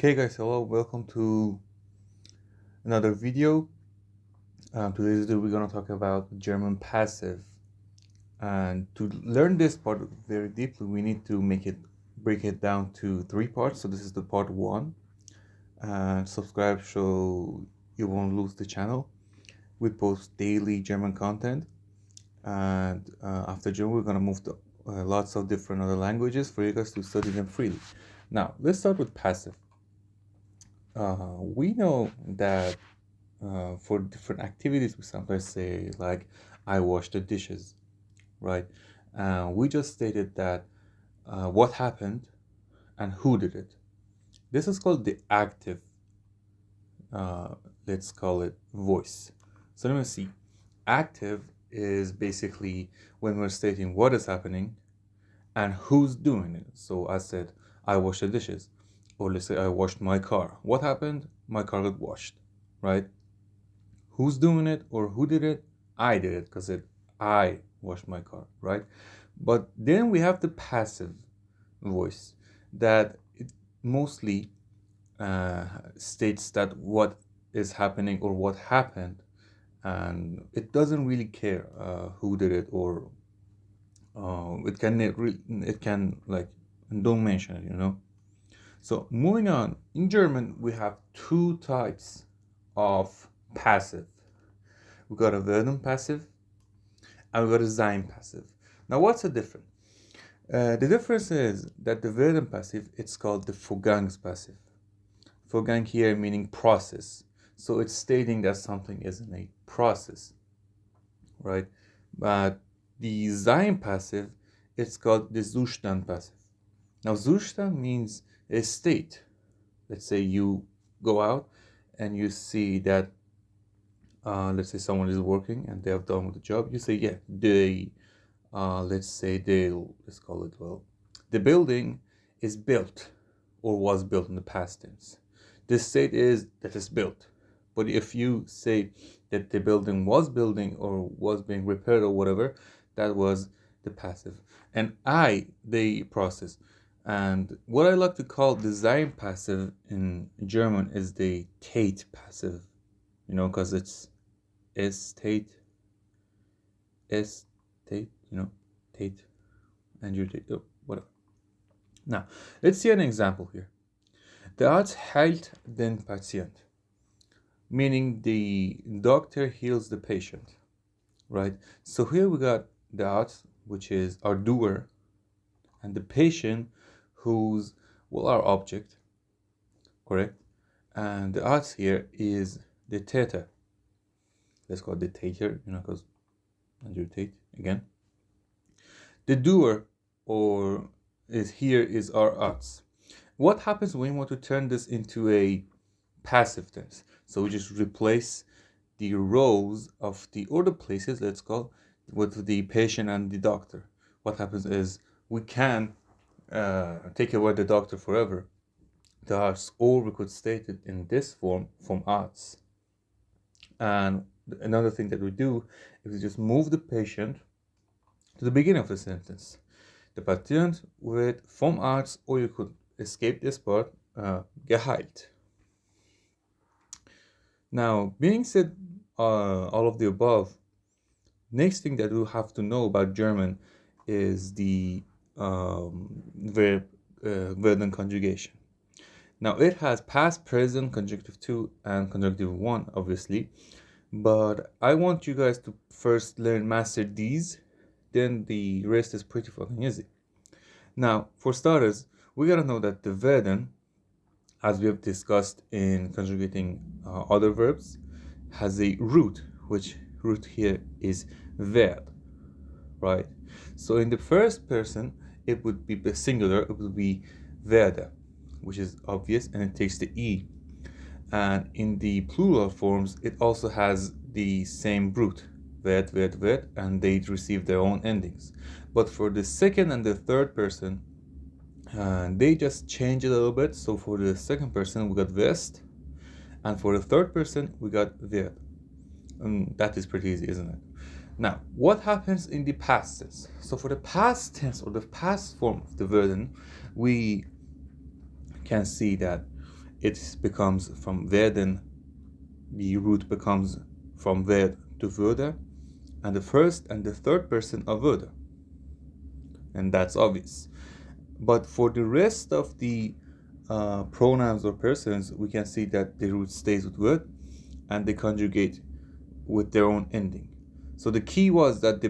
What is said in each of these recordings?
Okay guys, hello, welcome to another video. Today's video we're gonna talk about German passive, and to learn this part very deeply we need to break it down to three parts. So this is the part one, and subscribe so you won't lose the channel. We post daily German content, and after German we're gonna move to lots of different other languages for you guys to study them freely. Now let's start with passive. We know that for different activities, we sometimes say, like, I wash the dishes, right? We just stated that what happened and who did it. This is called the active, uh, let's call it voice. So let me see. Active is basically when we're stating what is happening and who's doing it. So I said, I washed the dishes. Or let's say I washed my car. What happened? My car got washed, right? Who's doing it or who did it? I did it because I washed my car, right? But then we have the passive voice that it mostly states that what is happening or what happened, and it doesn't really care who did it, or it can, like, don't mention it, you know. So moving on, in German we have two types of passive. We got a werden passive and we got a sein passive. Now, what's the difference? The difference is that the werden passive, it's called the Vorgangspassive. Vorgang here meaning process. So it's stating that something is in a process, right? But the sein passive, it's called the Zustand passive. Now, Zustand means a state. Let's say you go out and you see that let's say someone is working and they have done with the job. You say, yeah, let's call it, well, the building is built or was built in the past tense. The state is that it's built. But if you say that the building was building or was being repaired or whatever, that was the passive. And the process. And what I like to call design passive in German is the Tate passive, because it's Tate, Tate, Tate, Andrew Tate, whatever. Now, let's see an example here. Der Arzt heilt den Patient, meaning the doctor heals the patient, right? So here we got the Arzt, which is our doer, and the patient, who's, well, our object, correct? And the Arzt here is the Täter. Let's call it the Tater, because Andrew Tate again. The doer is our Arzt. What happens when we want to turn this into a passive tense? So we just replace the rows of the order places, let's call, with the patient and the doctor. What happens is we can take away the doctor forever, the Arzt, or we could state it in this form, from Arzt. And another thing that we do is we just move the patient to the beginning of the sentence. The Patient wird vom Arzt, or you could escape this part, geheilt. Now, being said all of the above, next thing that we have to know about German is the verb werden conjugation. Now, it has past, present, conjunctive 2, and conjunctive 1, obviously. But I want you guys to first master these, then the rest is pretty fucking easy. Now, for starters, we gotta know that the werden, as we have discussed in conjugating other verbs, has a root, which root here is werd, right? So in the first person, it would be the singular, it would be werde, which is obvious, and it takes the E. And in the plural forms, it also has the same root, werd, and they receive their own endings. But for the second and the third person, they just change a little bit. So for the second person, we got west, and for the third person, we got werd. And that is pretty easy, isn't it? Now, what happens in the past tense? So for the past tense, or the past form of the werden, we can see that it becomes from werden, the root becomes from werd to würde, and the first and the third person are würde. And that's obvious. But for the rest of the pronouns or persons, we can see that the root stays with word and they conjugate with their own ending. So the key was that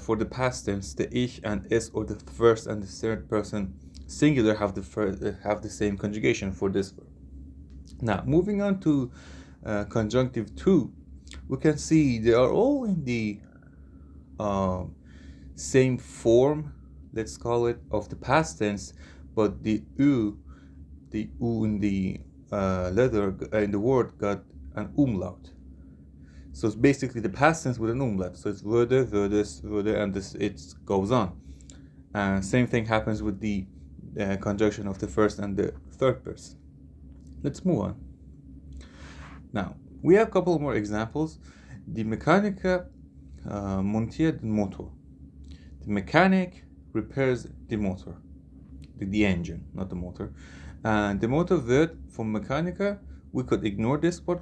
for the past tense, the ich and es, or the first and the third person singular, have the same conjugation for this verb. Now, moving on to conjunctive 2, we can see they are all in the same form, let's call it, of the past tense, but the u in the letter in the word got an umlaut. So it's basically the past tense with an umlaut. So it's würde, würdes, würde, and it goes on. And same thing happens with the conjunction of the first and the third person. Let's move on. Now, we have a couple more examples. Die Mechaniker montiert den Motor. The mechanic repairs the motor, the engine, not the motor. And the motor wird vom Mechaniker, we could ignore this word,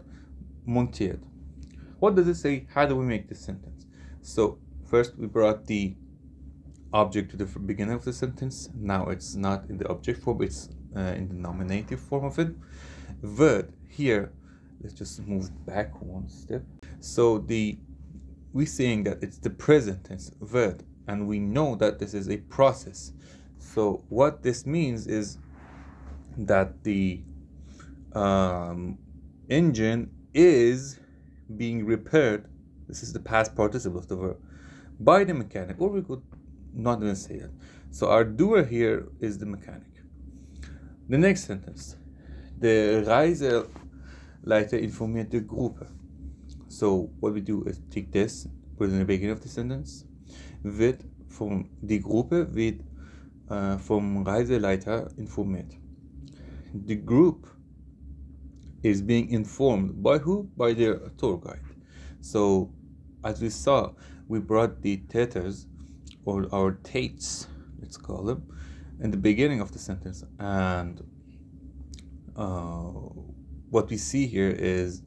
montiert. What does it say? How do we make this sentence? So first we brought the object to the beginning of the sentence. Now it's not in the object form, it's in the nominative form of it. Wird here, let's just move back one step. So we're saying that it's the present tense, wird, and we know that this is a process. So what this means is that the engine is being repaired. This is the past participle of the verb by the mechanic, or we could not even say that. So our doer here is the mechanic. The next sentence, the Reiseleiter informiert die Gruppe. So what we do is take this, put it in the beginning of the sentence. Die Gruppe wird vom Reiseleiter informiert. The group is being informed by who? By their tour guide. So as we saw, we brought the Taters, or our Tates, let's call them, in the beginning of the sentence, and what we see here is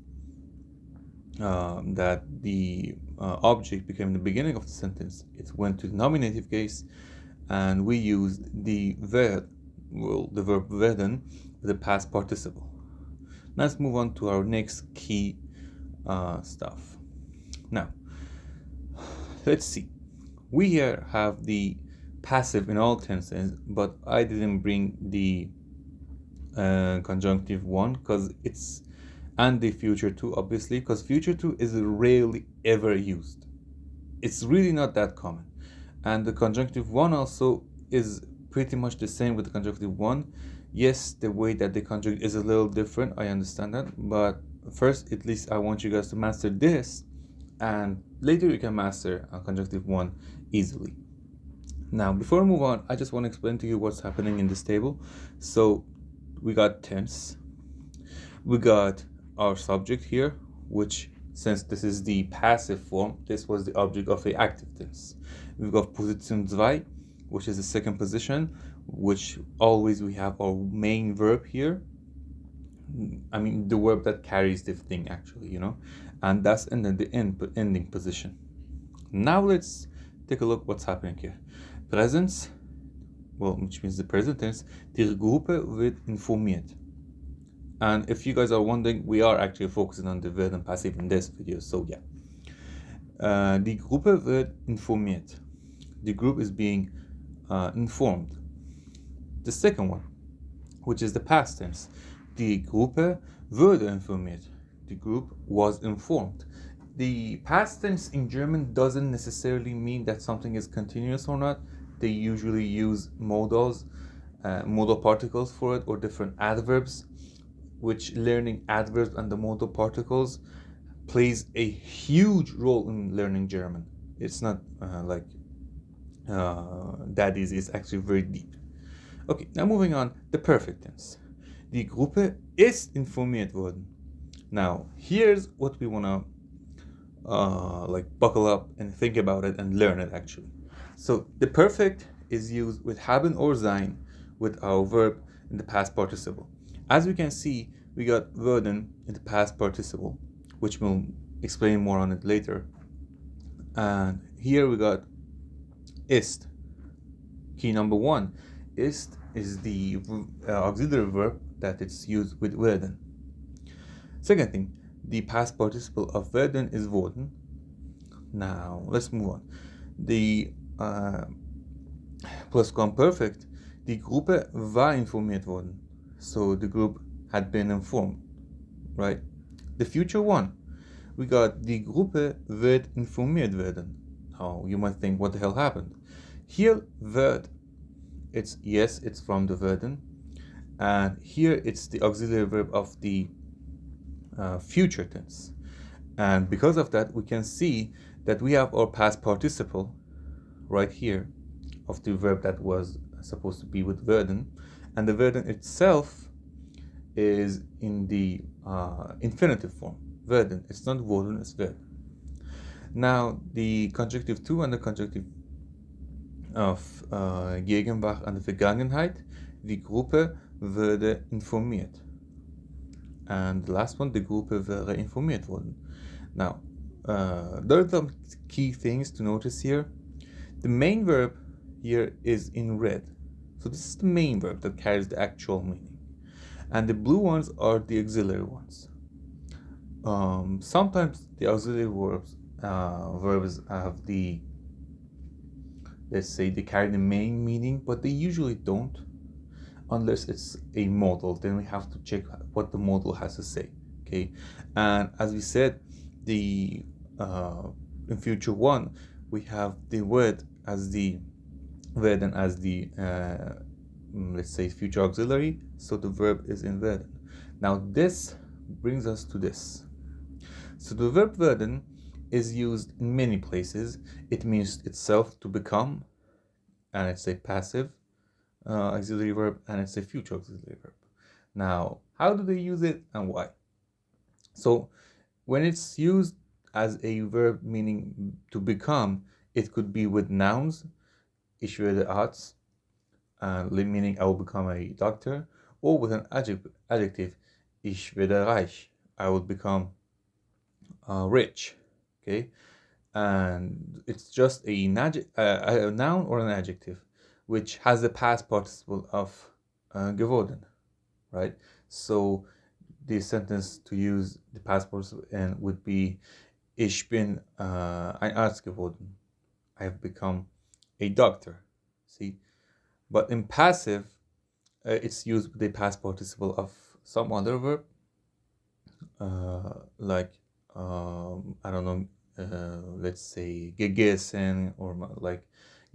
that the object became the beginning of the sentence. It went to the nominative case, and we used the verb werden with the past participle. Let's move on to our next key stuff. Now, let's see. We here have the passive in all tenses, but I didn't bring the conjunctive 1 because it's, and the future 2, obviously, because future 2 is rarely ever used. It's really not that common. And the conjunctive 1 also is pretty much the same with the conjunctive 1. Yes, the way that they conjugate is a little different, I understand that, but first, at least I want you guys to master this, and later you can master conjunctive 1 easily. Now, before we move on, I just want to explain to you what's happening in this table. So we got tense, we got our subject here, which, since this is the passive form, this was the object of the active tense. We've got Position 2, which is the second position, which always we have our main verb here. I mean, the verb that carries the thing, actually, and that's in the ending position. Now let's take a look what's happening here. Presence, which means the present tense, die Gruppe wird informiert. And if you guys are wondering, we are actually focusing on the verb and passive in this video, so yeah. Die Gruppe wird informiert. The group is being informed. The second one, which is the past tense, die Gruppe wurde informiert. The group was informed. The past tense in German doesn't necessarily mean that something is continuous or not. They usually use modals, modal particles for it, or different adverbs, which learning adverbs and the modal particles plays a huge role in learning German. It's not like that easy, it's actually very deep. Okay, now moving on, the perfect tense. Die Gruppe ist informiert worden. Now, here's what we want to buckle up and think about it and learn it, actually. So the perfect is used with haben or sein with our verb in the past participle. As we can see, we got werden in the past participle, which we'll explain more on it later. And here we got ist. Key number one, ist is the auxiliary verb that it's used with werden. Second thing, the past participle of werden is worden. Now let's move on. The plusquamperfect, die Gruppe war informiert worden. So the group had been informed, right? The future one, we got die Gruppe wird informiert werden. Now you might think, what the hell happened? Here, wird, it's yes, it's from the werden, and here it's the auxiliary verb of the future tense. And because of that, we can see that we have our past participle right here of the verb that was supposed to be with werden, and the werden itself is in the infinitive form, werden. It's not worden, it's werden. Now, the conjunctive to and the conjunctive of Gegenwart and the Vergangenheit, die Gruppe würde informiert. And the last one, die Gruppe wäre informiert worden. Now, there are some key things to notice here. The main verb here is in red. So this is the main verb that carries the actual meaning. And the blue ones are the auxiliary ones. Sometimes the auxiliary verbs have the, let's say, they carry the main meaning, but they usually don't, unless it's a modal. Then we have to check what the modal has to say, okay? And as we said, the in future one, we have the word as the werden as the let's say future auxiliary, so the verb is in werden. Now this brings us to this. So the verb werden is used in many places. It means itself, to become, and it's a passive auxiliary verb, and it's a future auxiliary verb. Now, how do they use it and why? So when it's used as a verb meaning to become, it could be with nouns, ich werde Arzt, meaning I will become a doctor, or with an adjective, ich werde reich, I will become rich, okay? And it's just a noun or an adjective, which has the past participle of geworden, right? So the sentence to use the past participle in would be ich bin ein Arzt geworden. I have become a doctor. See, but in passive, it's used with the past participle of some other verb, like I don't know, let's say gegessen, or like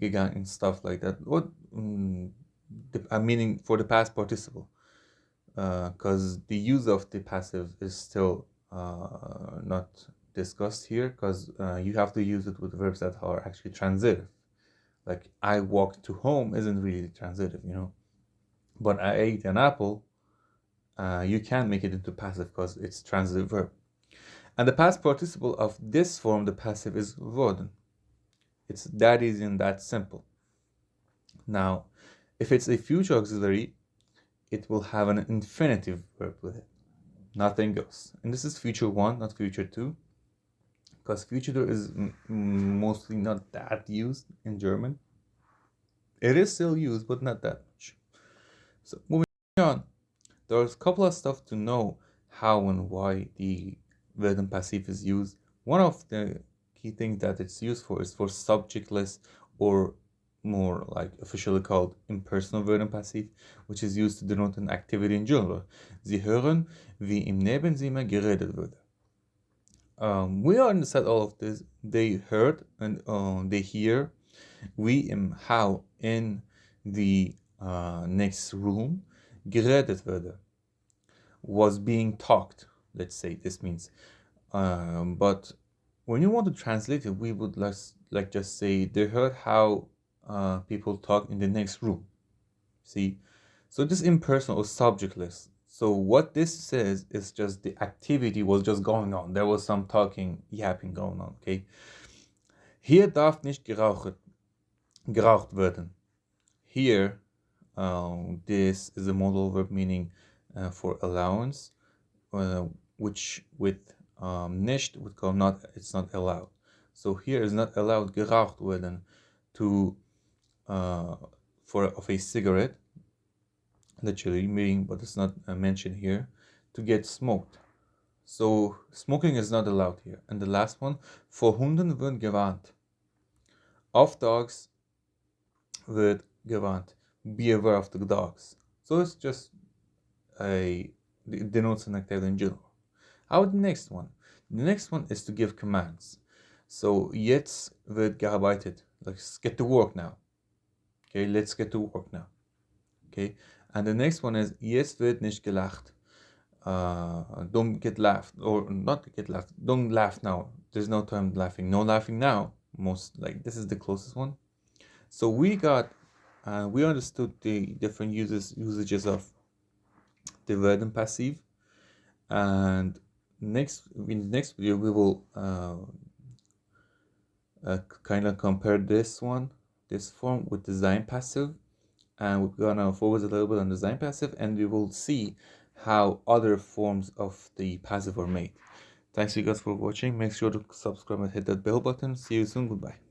gegangen, stuff like that. What I'm meaning for the past participle, because the use of the passive is still not discussed here, because you have to use it with verbs that are actually transitive. Like I walked to home isn't really transitive, you know, but I ate an apple, you can make it into passive because it's transitive verb. And the past participle of this form, the passive, is worden. It's that easy and that simple. Now, if it's a future auxiliary, it will have an infinitive verb with it. Nothing goes. And this is future one, not future two, because future two is mostly not that used in German. It is still used, but not that much. So moving on, there's a couple of stuff to know how and why the werden passive is used. One of the key things that it's used for is for subjectless, or more like officially called impersonal werden passive, which is used to denote an activity in general. Sie hören, wie im Nebenzimmer geredet wurde. We understand all of this. They heard and they hear. We how in the next room geredet wurde, was being talked. Let's say this means, but when you want to translate it, we would like just say they heard how people talk in the next room. See, so this impersonal or subjectless. So what this says is just the activity was just going on. There was some talking, yapping going on. Okay. Hier darf nicht geraucht werden. Here, this is a modal verb meaning for allowance. which with nicht would call not, it's not allowed. So here is not allowed geraucht werden to for of a cigarette, literally meaning, but it's not mentioned here, to get smoked. So smoking is not allowed here. And the last one, vor Hunden wird gewarnt. Of dogs wird gewarnt. Be aware of the dogs. So it's just a denotes an activity in general. How about the next one? The next one is to give commands. So jetzt wird gearbeitet. Let's get to work now. Okay, let's get to work now. Okay, and the next one is jetzt wird nicht gelacht. Don't get laughed, or not get laughed. Don't laugh now. There's no time laughing. No laughing now. Most like this is the closest one. So we got, we understood the different usages of the verb and passive, and in the next video we will kind of compare this form with design passive, and we're gonna focus a little bit on design passive, and we will see how other forms of the passive are made. Thanks you guys for watching. Make sure to subscribe and hit that bell button. See you soon. Goodbye.